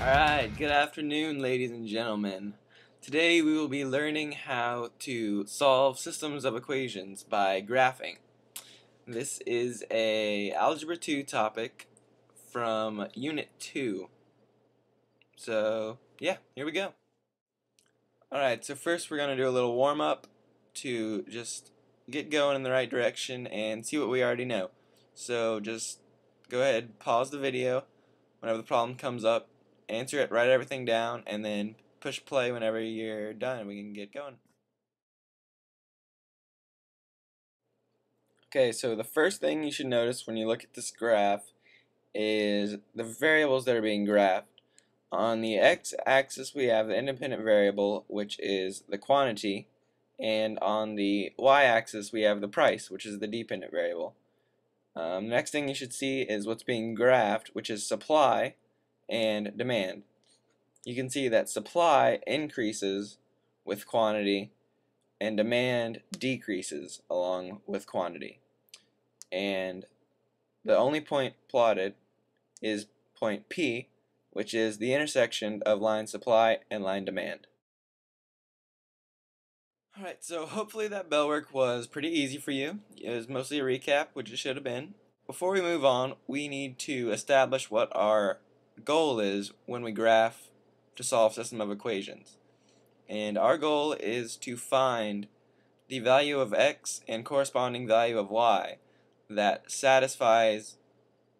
Alright, good afternoon, ladies and gentlemen. Today we will be learning how to solve systems of equations by graphing. This is a Algebra 2 topic from Unit 2. So, yeah, here we go. Alright, so first we're going to do a little warm-up to just get going in the right direction and see what we already know. So just go ahead, pause the video whenever the problem comes up, answer it, write everything down, and then push play whenever you're done and we can get going. Okay, so the first thing you should notice when you look at this graph is the variables that are being graphed. On the x-axis we have the independent variable, which is the quantity, and on the y-axis we have the price, which is the dependent variable. Next thing you should see is what's being graphed, which is supply and demand. You can see that supply increases with quantity and demand decreases along with quantity. And the only point plotted is point P, which is the intersection of line supply and line demand. Alright, so hopefully that bell work was pretty easy for you. It was mostly a recap, which it should have been. Before we move on, we need to establish what our goal is when we graph to solve a system of equations. And our goal is to find the value of x and corresponding value of y that satisfies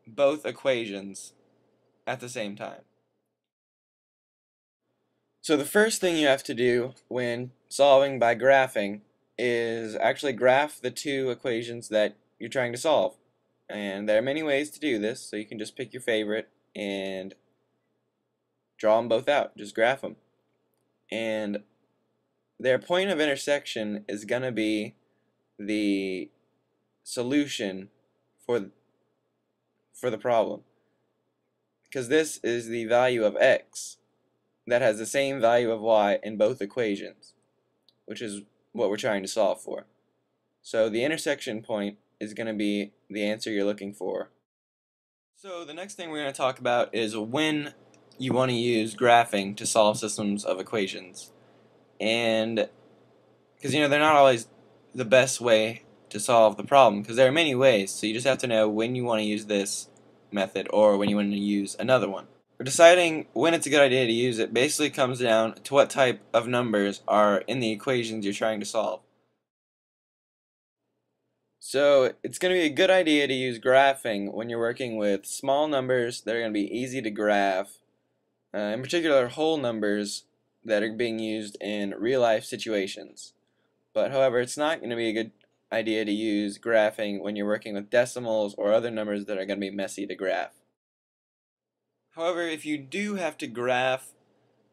both equations at the same time. So the first thing you have to do when solving by graphing is actually graph the two equations that you're trying to solve. And there are many ways to do this, so you can just pick your favorite and draw them both out. Just graph them. And their point of intersection is going to be the solution for the problem. Because this is the value of x that has the same value of y in both equations, which is what we're trying to solve for. So the intersection point is going to be the answer you're looking for. So the next thing we're going to talk about is when you want to use graphing to solve systems of equations. And because they're not always the best way to solve the problem, because there are many ways, so you just have to know when you want to use this method or when you want to use another one. For deciding when it's a good idea to use it basically comes down to what type of numbers are in the equations you're trying to solve. So it's going to be a good idea to use graphing when you're working with small numbers that are going to be easy to graph, in particular whole numbers that are being used in real life situations. But however, it's not going to be a good idea to use graphing when you're working with decimals or other numbers that are going to be messy to graph. However, if you do have to graph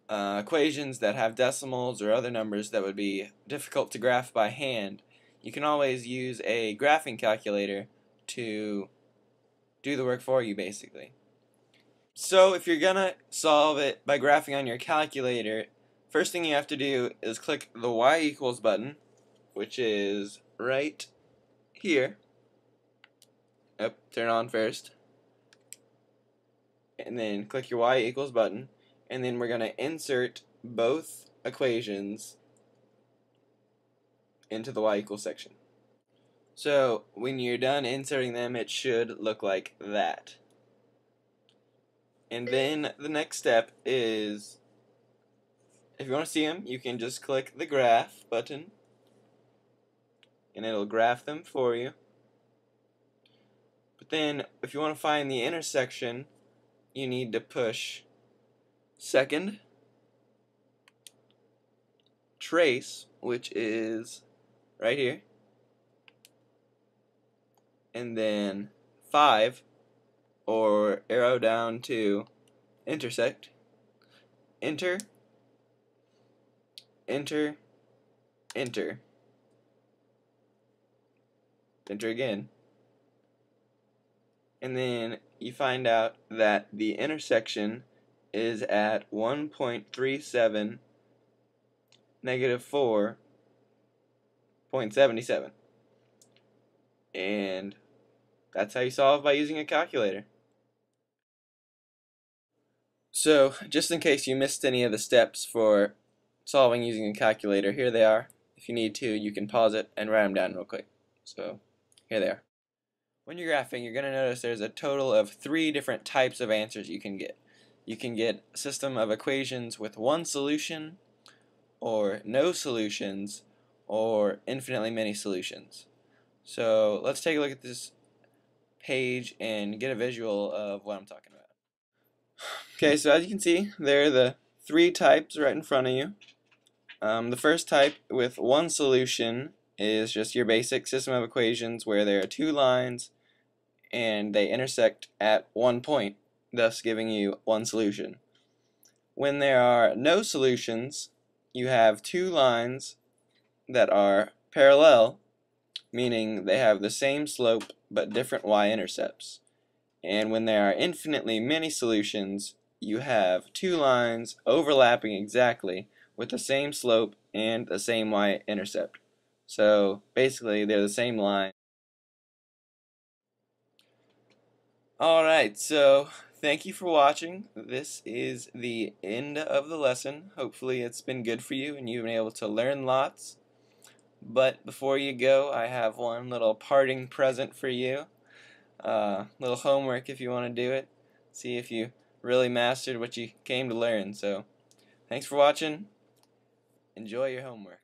equations that have decimals or other numbers that would be difficult to graph by hand, you can always use a graphing calculator to do the work for you, basically. So if you're gonna solve it by graphing on your calculator, first thing you have to do is click the y equals button, which is right here. Turn on first. And then click your y equals button, and then we're gonna insert both equations into the y equals section. So when you're done inserting them, it should look like that. And then the next step is, if you want to see them, you can just click the graph button and it'll graph them for you. But then if you want to find the intersection, you need to push second, trace, which is right here, and then 5, or arrow down to intersect, enter, enter, enter, enter again, and then you find out that the intersection is at 1.37 negative 4.77, and that's how you solve by using a calculator. So, just in case you missed any of the steps for solving using a calculator, here they are. If you need to, you can pause it and write them down real quick. So, here they are. When you're graphing, you're going to notice there's a total of 3 different types of answers you can get. You can get a system of equations with one solution, or no solutions, or infinitely many solutions. So, let's take a look at this page and get a visual of what I'm talking about. Okay, so as you can see, there are the 3 types right in front of you. The first type with one solution is just your basic system of equations where there are 2 lines and they intersect at one point, thus giving you one solution. When there are no solutions, you have 2 lines that are parallel, meaning they have the same slope but different y-intercepts. And when there are infinitely many solutions, you have 2 lines overlapping exactly with the same slope and the same y-intercept. So basically they're the same line. Alright, so thank you for watching. This is the end of the lesson. Hopefully it's been good for you and you've been able to learn lots. But before you go, I have one little parting present for you. Little homework if you want to do it. See if you really mastered what you came to learn. So, thanks for watching. Enjoy your homework.